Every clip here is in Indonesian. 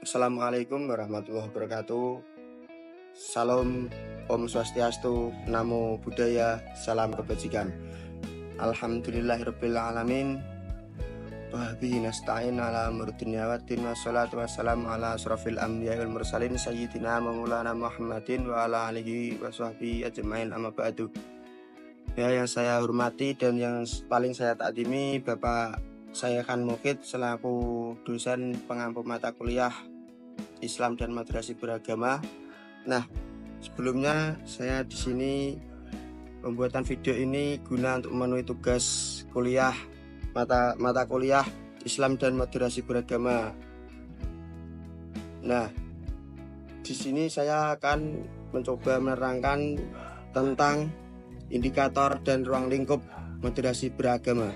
Assalamualaikum warahmatullahi wabarakatuh. Salam Om Swastiastu, Namo Buddhaya, salam kebajikan. Alhamdulillahirabbil alamin. Wa bihi nasta'in ala umuri dunya waddin, wassalatu wassalamu ala asrofil anbiya'i wal mursalin sayyidina maulana Muhammadin wa ala alihi wa sahbihi ajmain, amma ba'du. Ya, yang saya hormati dan yang paling saya takdimi Bapak saya Khan Mukid selaku dosen pengampu mata kuliah Islam dan Madrasah Beragama. Nah, sebelumnya saya di sini pembuatan video ini guna untuk memenuhi tugas kuliah mata kuliah Islam dan Madrasah Beragama. Nah, di sini saya akan mencoba menerangkan tentang indikator dan ruang lingkup moderasi beragama.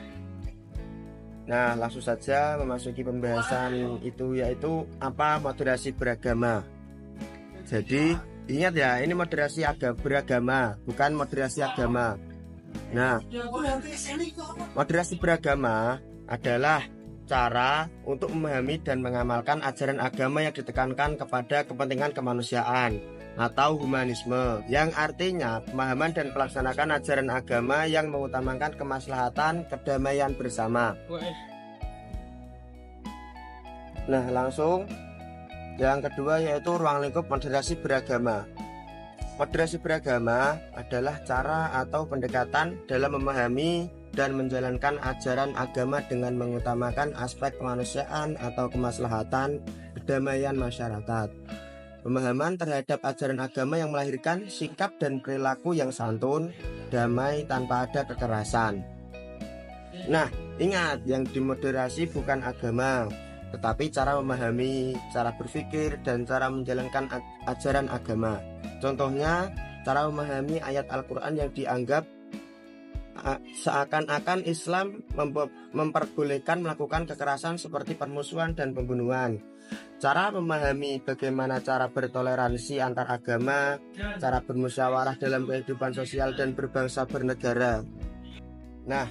Nah, langsung saja memasuki pembahasan itu, yaitu apa moderasi beragama. Jadi ingat ya, ini moderasi beragama, bukan moderasi agama. Nah, moderasi beragama adalah cara untuk memahami dan mengamalkan ajaran agama yang ditekankan kepada kepentingan kemanusiaan atau humanisme, yang artinya pemahaman dan pelaksanaan ajaran agama yang mengutamakan kemaslahatan kedamaian bersama. Nah, langsung yang kedua yaitu ruang lingkup moderasi beragama. Moderasi beragama adalah cara atau pendekatan dalam memahami dan menjalankan ajaran agama dengan mengutamakan aspek kemanusiaan atau kemaslahatan kedamaian masyarakat. Pemahaman terhadap ajaran agama yang melahirkan sikap dan perilaku yang santun, damai, tanpa ada kekerasan. Nah, ingat, yang dimoderasi bukan agama, tetapi cara memahami, cara berpikir, dan cara menjalankan ajaran agama. Contohnya, cara memahami ayat Al-Quran yang dianggap seakan-akan Islam memperbolehkan melakukan kekerasan seperti permusuhan dan pembunuhan. Cara memahami bagaimana cara bertoleransi antar agama, cara bermusyawarah dalam kehidupan sosial dan berbangsa bernegara. Nah,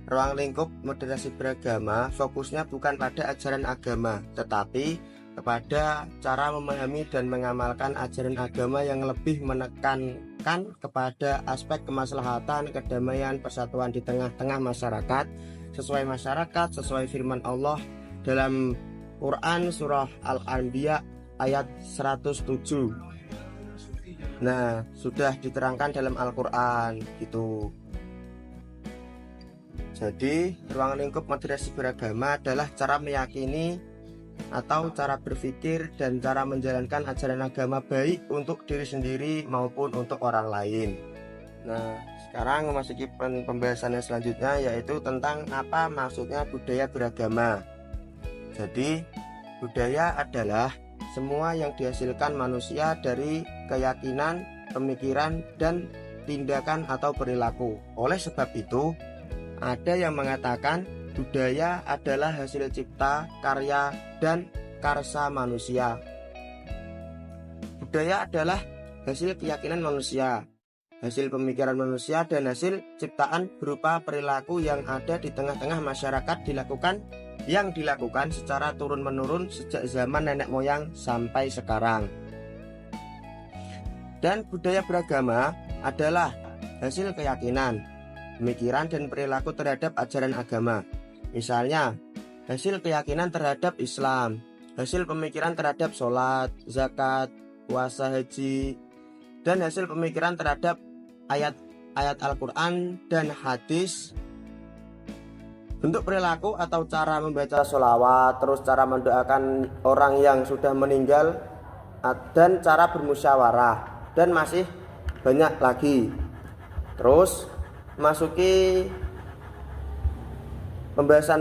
ruang lingkup moderasi beragama fokusnya bukan pada ajaran agama, tetapi kepada cara memahami dan mengamalkan ajaran agama yang lebih menekankan kepada aspek kemaslahatan, kedamaian, persatuan di tengah-tengah masyarakat, sesuai firman Allah dalam Quran surah Al-Anbiya ayat 107. Nah, sudah diterangkan dalam Al-Quran gitu. Jadi, ruang lingkup moderasi beragama adalah cara meyakini atau cara berpikir dan cara menjalankan ajaran agama baik untuk diri sendiri maupun untuk orang lain. Nah, sekarang memasuki pembahasan yang selanjutnya, yaitu tentang apa maksudnya budaya beragama. Jadi, budaya adalah semua yang dihasilkan manusia dari keyakinan, pemikiran, dan tindakan atau perilaku. Oleh sebab itu, ada yang mengatakan budaya adalah hasil cipta, karya, dan karsa manusia. Budaya adalah hasil keyakinan manusia, hasil pemikiran manusia, dan hasil ciptaan berupa perilaku yang ada di tengah-tengah masyarakat yang dilakukan secara turun-menurun sejak zaman nenek moyang sampai sekarang. Dan budaya beragama adalah hasil keyakinan, pemikiran, dan perilaku terhadap ajaran agama. Misalnya, hasil keyakinan terhadap Islam, hasil pemikiran terhadap sholat, zakat, puasa, haji, dan hasil pemikiran terhadap ayat Al-Quran dan hadis. Bentuk perilaku atau cara membaca sholawat, terus cara mendoakan orang yang sudah meninggal, dan cara bermusyawarah, dan masih banyak lagi. Terus masuki pembahasan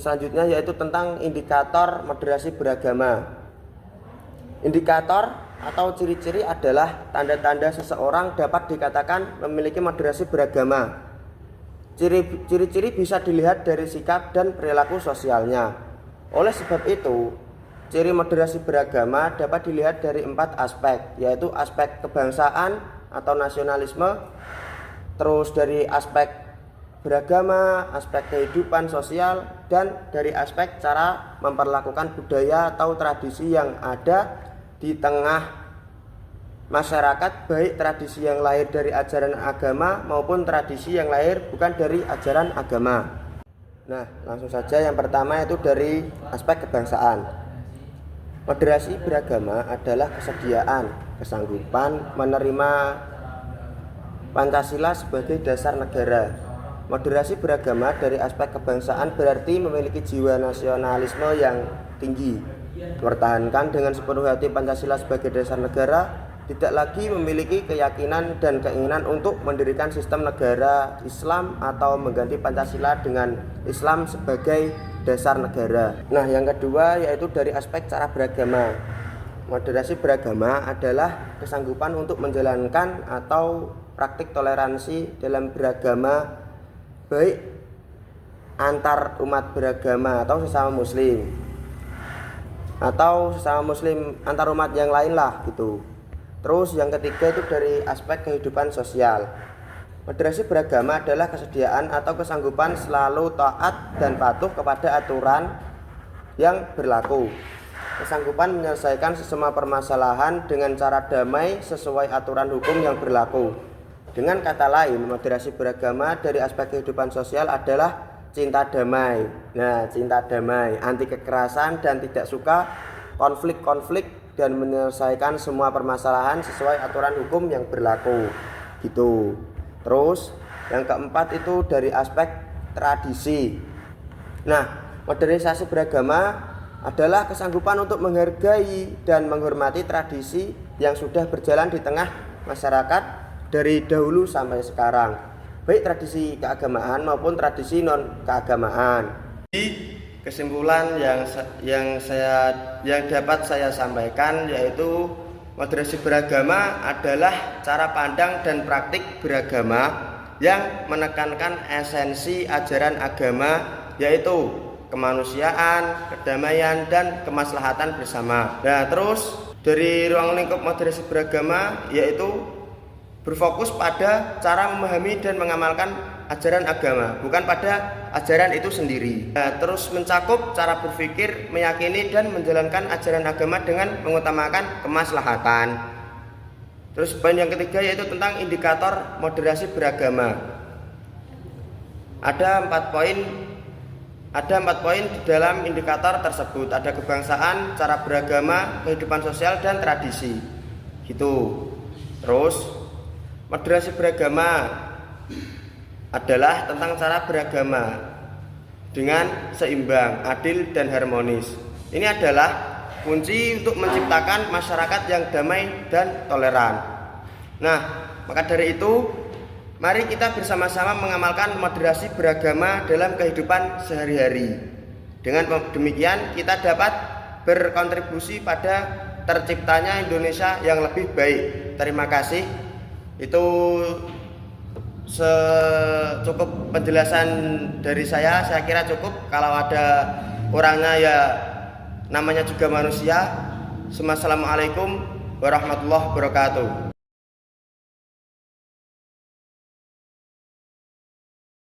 selanjutnya, yaitu tentang indikator moderasi beragama. Indikator atau ciri-ciri adalah tanda-tanda seseorang dapat dikatakan memiliki moderasi beragama. Ciri-ciri bisa dilihat dari sikap dan perilaku sosialnya. Oleh sebab itu, ciri moderasi beragama dapat dilihat dari 4 aspek, yaitu aspek kebangsaan atau nasionalisme, terus dari aspek beragama, aspek kehidupan sosial, dan dari aspek cara memperlakukan budaya atau tradisi yang ada di tengah masyarakat, baik tradisi yang lahir dari ajaran agama maupun tradisi yang lahir bukan dari ajaran agama. Nah, langsung saja yang pertama itu dari aspek kebangsaan. Moderasi beragama adalah kesediaan, kesanggupan menerima Pancasila sebagai dasar negara. Moderasi beragama dari aspek kebangsaan berarti memiliki jiwa nasionalisme yang tinggi, mempertahankan dengan sepenuh hati Pancasila sebagai dasar negara, tidak lagi memiliki keyakinan dan keinginan untuk mendirikan sistem negara Islam atau mengganti Pancasila dengan Islam sebagai dasar negara. Nah, yang kedua yaitu dari aspek cara beragama. Moderasi beragama adalah kesanggupan untuk menjalankan atau praktik toleransi dalam beragama, baik antar umat beragama atau sesama muslim, atau sesama muslim antar umat yang lain lah gitu. Terus yang ketiga itu dari aspek kehidupan sosial. Moderasi beragama adalah kesediaan atau kesanggupan selalu taat dan patuh kepada aturan yang berlaku. Kesanggupan menyelesaikan semua permasalahan dengan cara damai sesuai aturan hukum yang berlaku. Dengan kata lain, moderasi beragama dari aspek kehidupan sosial adalah cinta damai. Nah, cinta damai, anti kekerasan dan tidak suka konflik-konflik, dan menyelesaikan semua permasalahan sesuai aturan hukum yang berlaku gitu. Terus yang keempat itu dari aspek tradisi. Nah, modernisasi beragama adalah kesanggupan untuk menghargai dan menghormati tradisi yang sudah berjalan di tengah masyarakat dari dahulu sampai sekarang, baik tradisi keagamaan maupun tradisi non keagamaan. Kesimpulan yang dapat saya sampaikan yaitu moderasi beragama adalah cara pandang dan praktik beragama yang menekankan esensi ajaran agama, yaitu kemanusiaan, kedamaian, dan kemaslahatan bersama. Nah, terus dari ruang lingkup moderasi beragama yaitu berfokus pada cara memahami dan mengamalkan ajaran agama, bukan pada ajaran itu sendiri. Nah, terus mencakup cara berpikir, meyakini dan menjalankan ajaran agama dengan mengutamakan kemaslahatan. Terus poin yang ketiga yaitu tentang indikator moderasi beragama. Ada empat poin di dalam indikator tersebut. Ada kebangsaan, cara beragama, kehidupan sosial, dan tradisi. Gitu. Terus moderasi beragama adalah tentang cara beragama dengan seimbang, adil, dan harmonis. Ini adalah kunci untuk menciptakan masyarakat yang damai dan toleran. Nah, maka dari itu, mari kita bersama-sama mengamalkan moderasi beragama dalam kehidupan sehari-hari. Dengan demikian, kita dapat berkontribusi pada terciptanya Indonesia yang lebih baik. Terima kasih. Itu cukup penjelasan dari saya kira cukup. Kalau ada kurangnya ya namanya juga manusia. Assalamualaikum warahmatullahi wabarakatuh.